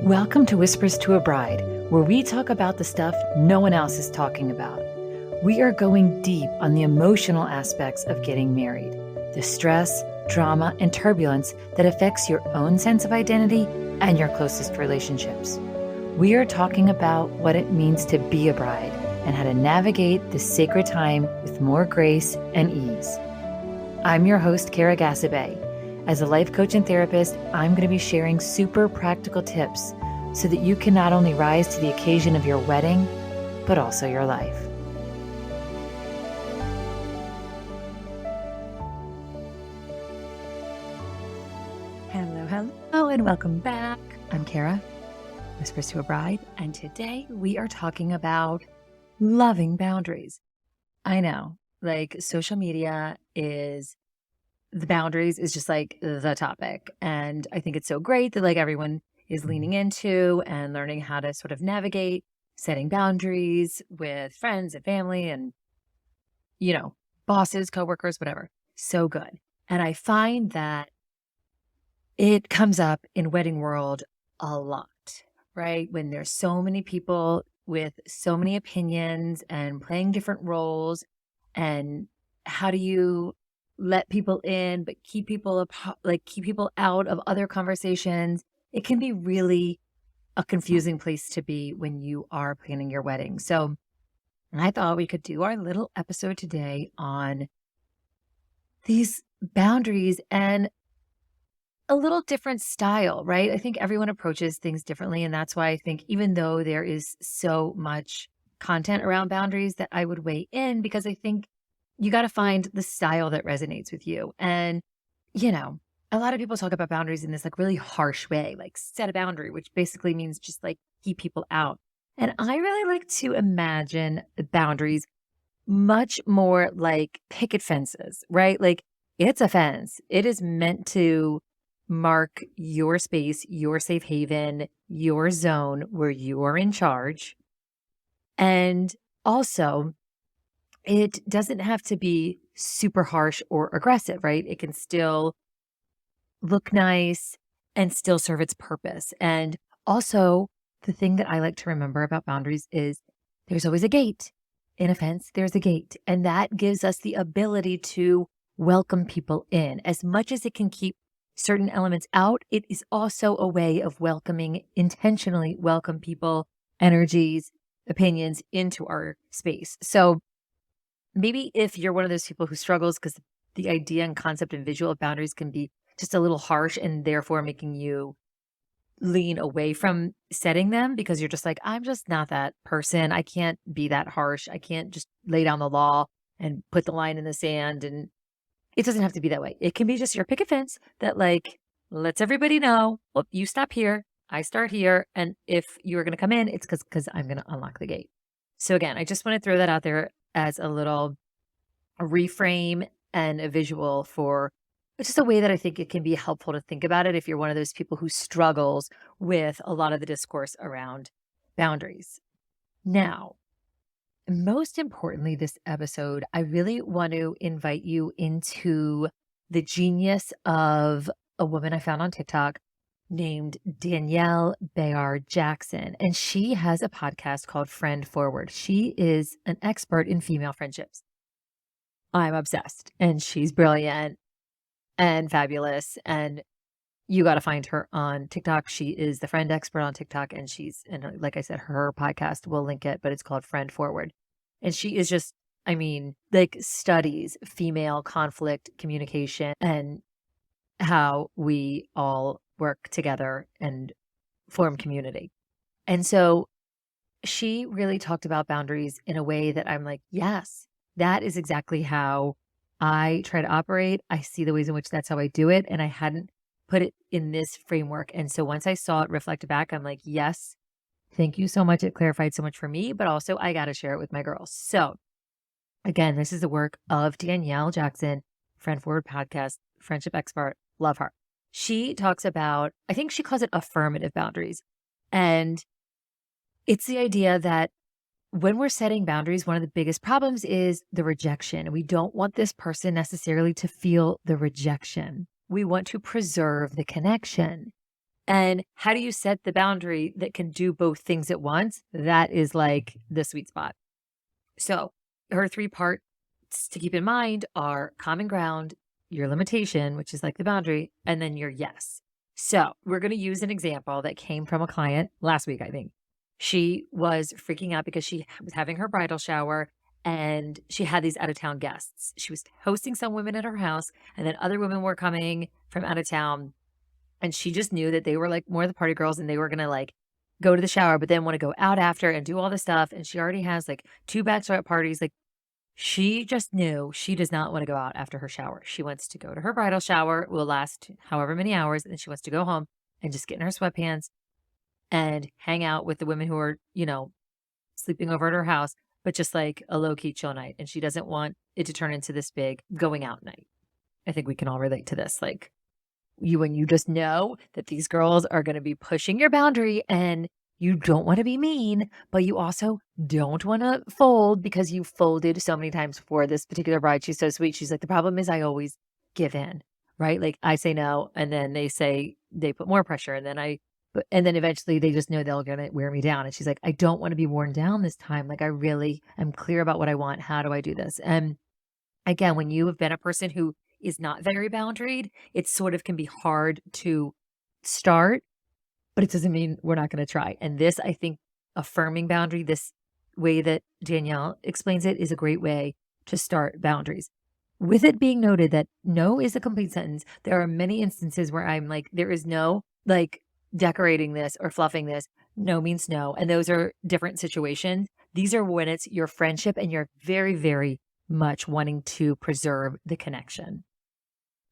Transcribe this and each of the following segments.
Welcome to Whispers to a Bride, where we talk about the stuff no one else is talking about. We are going deep on the emotional aspects of getting married, the stress, drama, and turbulence that affects your own sense of identity and your closest relationships. We are talking about what it means to be a bride and how to navigate this sacred time with more grace and ease. I'm your host, Kara Gasabay. As a life coach and therapist, I'm going to be sharing super practical tips so that you can not only rise to the occasion of your wedding, but also your life. Hello, and welcome back. I'm Kara, Whispers to a Bride, and today we are talking about loving boundaries. I know, like social media is the boundaries is just like the topic. And I think it's so great that like everyone is leaning into and learning how to sort of navigate setting boundaries with friends and family and, bosses, coworkers, whatever. So good. And I find that it comes up in wedding world a lot, right? When there's so many people with so many opinions and playing different roles, and how do you let people in, but keep people out of other conversations? It can be really a confusing place to be when you are planning your wedding. So I thought we could do our little episode today on these boundaries and a little different style, right? I think everyone approaches things differently. And that's why I think even though there is so much content around boundaries that I would weigh in, because I think you got to find the style that resonates with you. And, a lot of people talk about boundaries in this like really harsh way, like set a boundary, which basically means just like keep people out. And I really like to imagine the boundaries much more like picket fences, right? Like it's a fence. It is meant to mark your space, your safe haven, your zone where you are in charge. And also, it doesn't have to be super harsh or aggressive, right? It can still look nice and still serve its purpose. And also, the thing that I like to remember about boundaries is there's always a gate. In a fence, there's a gate. And that gives us the ability to welcome people in. As much as it can keep certain elements out, it is also a way of intentionally welcome people, energies, opinions into our space. So maybe if you're one of those people who struggles because the idea and concept and visual of boundaries can be just a little harsh and therefore making you lean away from setting them because you're just like, I'm just not that person. I can't be that harsh. I can't just lay down the law and put the line in the sand. And it doesn't have to be that way. It can be just your picket fence that like lets everybody know, well, you stop here, I start here. And if you're going to come in, it's because I'm going to unlock the gate. So again, I just want to throw that out there as a reframe and a visual for just a way that I think it can be helpful to think about it if you're one of those people who struggles with a lot of the discourse around boundaries. Now, most importantly, this episode, I really want to invite you into the genius of a woman I found on TikTok named Danielle Bayard Jackson. And she has a podcast called Friend Forward. She is an expert in female friendships. I'm obsessed, and she's brilliant and fabulous. And you got to find her on TikTok. She is the friend expert on TikTok. And like I said, her podcast, we'll link it, but it's called Friend Forward. And she is just, studies female conflict communication and how we all work together and form community. And so she really talked about boundaries in a way that I'm like, yes, that is exactly how I try to operate. I see the ways in which that's how I do it. And I hadn't put it in this framework. And so once I saw it reflected back, I'm like, yes, thank you so much. It clarified so much for me, but also I got to share it with my girls. So again, this is the work of Danielle Jackson, Friend Forward podcast, friendship expert. Love her. She talks about, I think she calls it affirmative boundaries. And it's the idea that when we're setting boundaries, one of the biggest problems is the rejection. We don't want this person necessarily to feel the rejection. We want to preserve the connection. And how do you set the boundary that can do both things at once? That is like the sweet spot. So her 3 parts to keep in mind are common ground, your limitation, which is like the boundary, and then your yes. So we're going to use an example that came from a client last week, I think. She was freaking out because she was having her bridal shower and she had these out of town guests. She was hosting some women at her house, and then other women were coming from out of town. And she just knew that they were like more the party girls and they were going to like go to the shower, but then want to go out after and do all this stuff. And she already has like 2 bachelorette parties. Like she just knew she does not want to go out after her shower. She wants to go to her bridal shower, will last however many hours. And then she wants to go home and just get in her sweatpants and hang out with the women who are, sleeping over at her house, but just like a low key chill night. And she doesn't want it to turn into this big going out night. I think we can all relate to this. Like, when you just know that these girls are going to be pushing your boundary and you don't want to be mean, but you also don't want to fold because you folded so many times for this particular bride. She's so sweet. She's like, the problem is I always give in, right? Like I say no, and then they say they put more pressure, and then and then eventually they just know they're going to wear me down. And she's like, I don't want to be worn down this time. Like I really am clear about what I want. How do I do this? And again, when you have been a person who is not very boundaried, it sort of can be hard to start, but it doesn't mean we're not going to try. And this, I think, affirming boundary, this way that Danielle explains it, is a great way to start boundaries. With it being noted that no is a complete sentence, there are many instances where I'm like, there is no like decorating this or fluffing this. No means no. And those are different situations. These are when it's your friendship and you're very, very much wanting to preserve the connection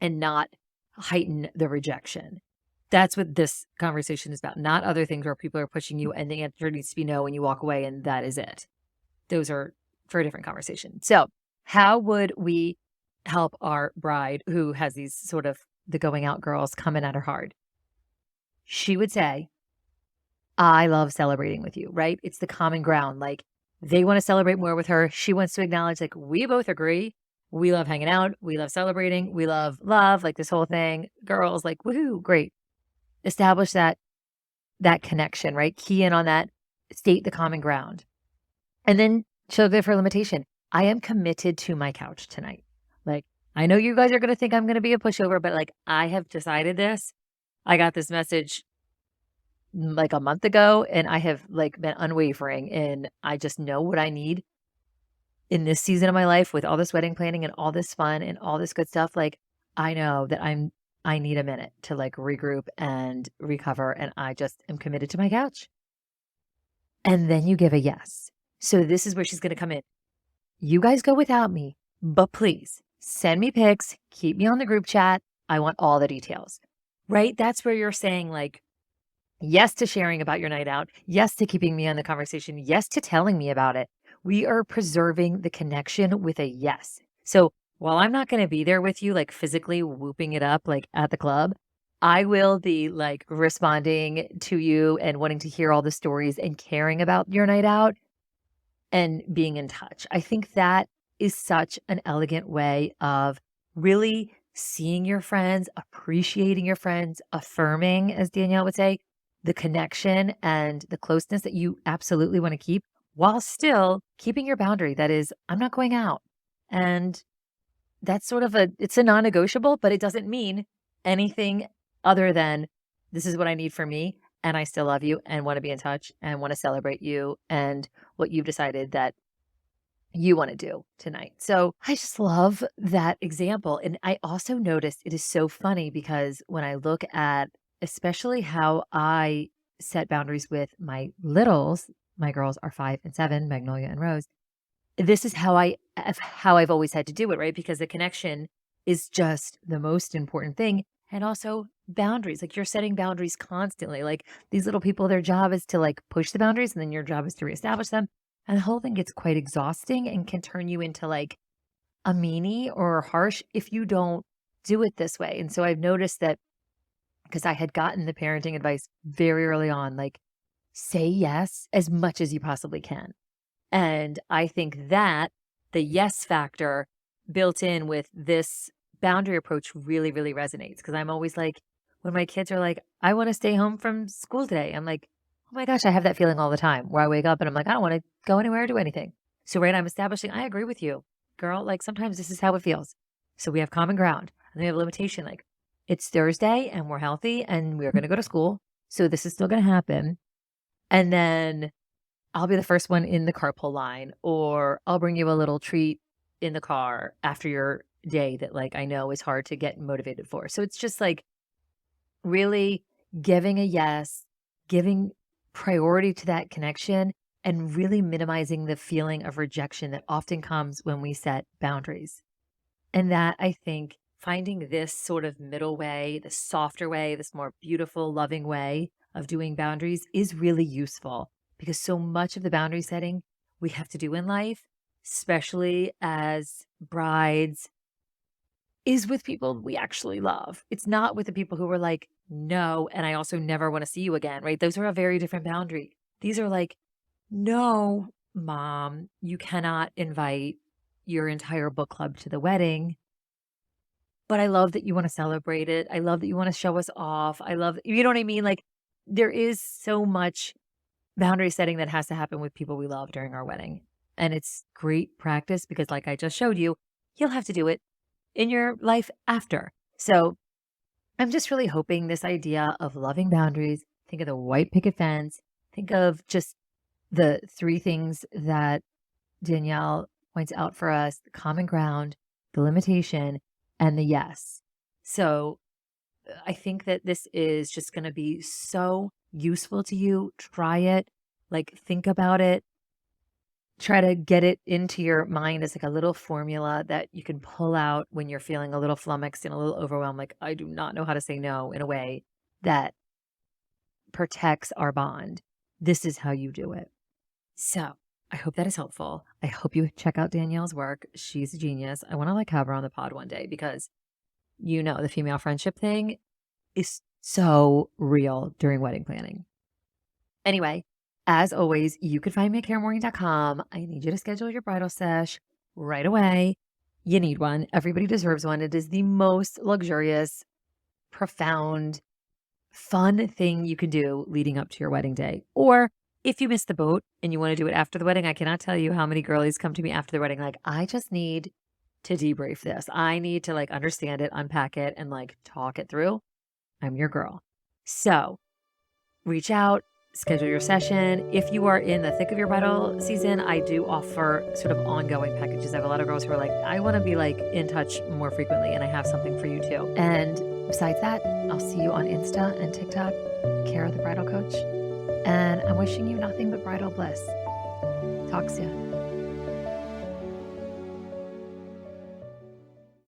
and not heighten the rejection. That's what this conversation is about, not other things where people are pushing you and the answer needs to be no when you walk away and that is it. Those are for a different conversation. So how would we help our bride who has these sort of the going out girls coming at her hard? She would say, I love celebrating with you, right? It's the common ground. Like they want to celebrate more with her. She wants to acknowledge like we both agree. We love hanging out. We love celebrating. We love love, like this whole thing. Girls, like, woohoo, great. Establish that connection, right? Key in on that, state the common ground. And then she'll give her limitation. I am committed to my couch tonight. Like, I know you guys are going to think I'm going to be a pushover, but like, I have decided this. I got this message like a month ago and I have like been unwavering and I just know what I need in this season of my life with all this wedding planning and all this fun and all this good stuff. Like I know that I need a minute to like regroup and recover. And I just am committed to my couch. And then you give a yes. So this is where she's going to come in. You guys go without me, but please send me pics, keep me on the group chat. I want all the details, right? That's where you're saying like, yes to sharing about your night out. Yes to keeping me on the conversation. Yes to telling me about it. We are preserving the connection with a yes. So while I'm not going to be there with you, like physically whooping it up, like at the club, I will be like responding to you and wanting to hear all the stories and caring about your night out and being in touch. I think that is such an elegant way of really seeing your friends, appreciating your friends, affirming, as Danielle would say, the connection and the closeness that you absolutely want to keep while still keeping your boundary. That is, I'm not going out. And that's sort of it's a non-negotiable, but it doesn't mean anything other than this is what I need for me. And I still love you and want to be in touch and want to celebrate you and what you've decided that you want to do tonight. So I just love that example. And I also noticed it is so funny because when I look at especially how I set boundaries with my littles, my girls are 5 and 7, Magnolia and Rose. This is how I've always had to do it, right? Because the connection is just the most important thing. And also boundaries, like you're setting boundaries constantly. Like these little people, their job is to like push the boundaries and then your job is to reestablish them. And the whole thing gets quite exhausting and can turn you into like a meanie or harsh if you don't do it this way. And so I've noticed that because I had gotten the parenting advice very early on, like say yes as much as you possibly can. And I think that the yes factor built in with this boundary approach really, really resonates because I'm always like, When my kids are like, I want to stay home from school today, I'm like, oh my gosh, I have that feeling all the time where I wake up and I'm like, I don't want to go anywhere or do anything. So, right, I'm establishing, I agree with you, girl. Like sometimes this is how it feels. So we have common ground and we have limitation. Like it's Thursday and we're healthy and we're going to go to school. So this is still going to happen. And then I'll be the first one in the carpool line, or I'll bring you a little treat in the car after your day that like I know is hard to get motivated for. So it's just like really giving a yes, giving priority to that connection, and really minimizing the feeling of rejection that often comes when we set boundaries. And that I think finding this sort of middle way, the softer way, this more beautiful, loving way of doing boundaries is really useful because so much of the boundary setting we have to do in life, especially as brides, is with people we actually love. It's not with the people who are like, no, and I also never want to see you again, right? Those are a very different boundary. These are like, no, mom, you cannot invite your entire book club to the wedding. But I love that you want to celebrate it. I love that you want to show us off. I love, you know what I mean? Like there is so much boundary setting that has to happen with people we love during our wedding. And it's great practice because, like I just showed you, you'll have to do it in your life after. So I'm just really hoping this idea of loving boundaries, think of the white picket fence, think of just the three things that Danielle points out for us, the common ground, the limitation, and the yes. So I think that this is just going to be so useful to you. Try it, like think about it, try to get it into your mind as like a little formula that you can pull out when you're feeling a little flummoxed and a little overwhelmed. Like, I do not know how to say no in a way that protects our bond. This is how you do it. So I hope that is helpful. I hope you check out Danielle's work. She's a genius. I want to like have her on the pod one day because the female friendship thing is so real during wedding planning. Anyway, as always, you can find me at KaraMorgan.com. I need you to schedule your bridal sesh right away. You need one. Everybody deserves one. It is the most luxurious, profound, fun thing you can do leading up to your wedding day. Or if you miss the boat and you want to do it after the wedding, I cannot tell you how many girlies come to me after the wedding like, I just need to debrief this. I need to like understand it, unpack it, and like talk it through. I'm your girl. So reach out, schedule your session. If you are in the thick of your bridal season, I do offer sort of ongoing packages. I have a lot of girls who are like, I want to be like in touch more frequently, and I have something for you too. And besides that, I'll see you on Insta and TikTok, Kara the Bridal Coach. And I'm wishing you nothing but bridal bliss. Talk soon.